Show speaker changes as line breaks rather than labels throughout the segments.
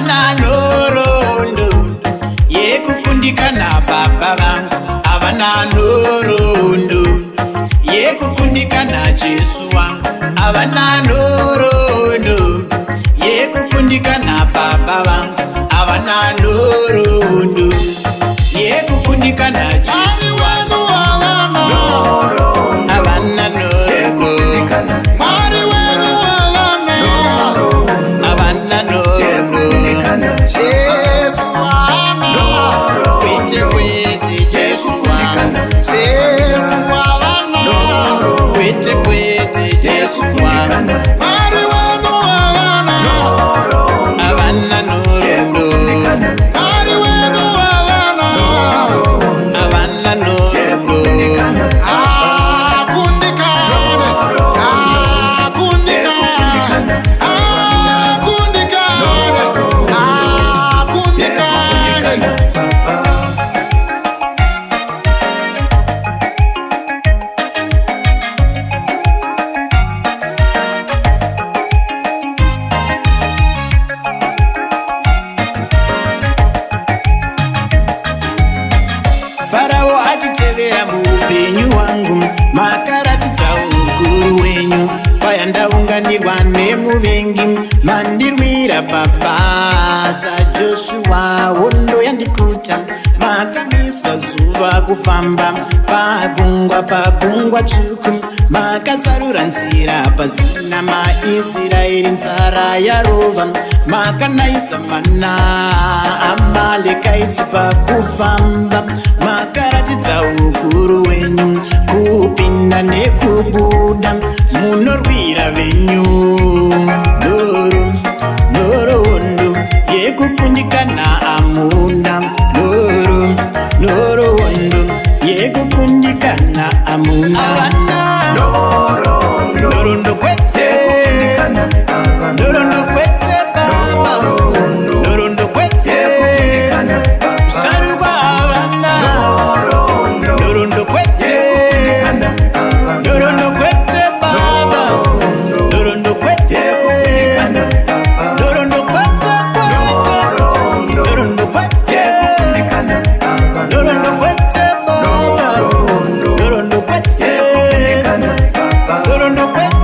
avana nhoroondo yekukundikana baba vangu, avana nhoroondo yekukundikana Jesu wangu, avana nhoroondo yekukundikana baba vangu, avana nhoroondo yekukundikana Jesu wangu, avana nhoroondo Mwari wenu avana nhoroondo Jesu wangu kwete kwete Jesu wangu Jesu avana kwete kwete Jesu wangu Mwari wenu avana nhoroondo Mwari wenu avana nhoroondo Farao achitevera muupenyu wangu, makaratidza ukuru wenyu. Paya ndaunganirwa nemuvengi, mandirwira mabasa. Joshua hondo yandikuta, makamisa zuva kufamba pagungwa tsvuku, makazarura nzira pasina maIsraeri nzara yarova, makanayisa mana amalekaitsi pakufamba, makaratidza ukuru wenyu kupinda nekubuda, munorwira venyu nhoroondo yekukundikana amuna, nhoroondo yekukundikana amuna, nhoroondo kwete nhoroondo kwete baba, nhoroondo kwete sarukwa avana, nhoroondo kwete nhoroondo kwete baba, nhoroondo kwete nhoroondo kwete nhoroondo kwete nhoroondo kwete baba, nhoroondo kwete nhoroondo kwete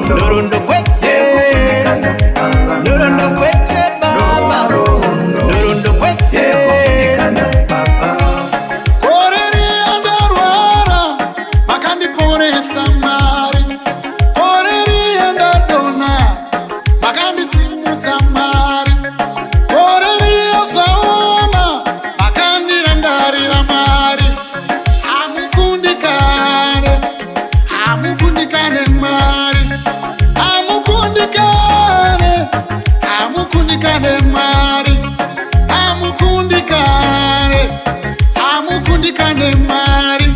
nhoroondo kwete nhoroondo kwete baba, nhoroondo kwete.
Koreri andarwara makandiporesa Mwari, koreri andadona makandisimudza Mwari, koreri zvaoma makandirangarira Mwari. Hamukundikane, hamukundikane Mwari, hamukundikane, hamukundikane Mwari, hamukundikane, hamukundikane Mwari,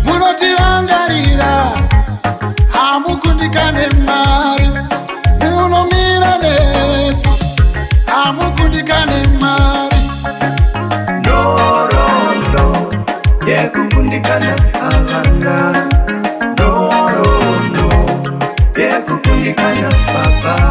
munotirangarira, hamukundikane Mwari, munomira nesu, hamukundikane Mwari.
Nhoroondo yekukundikana avana, nhoroondo yekukundikana baba.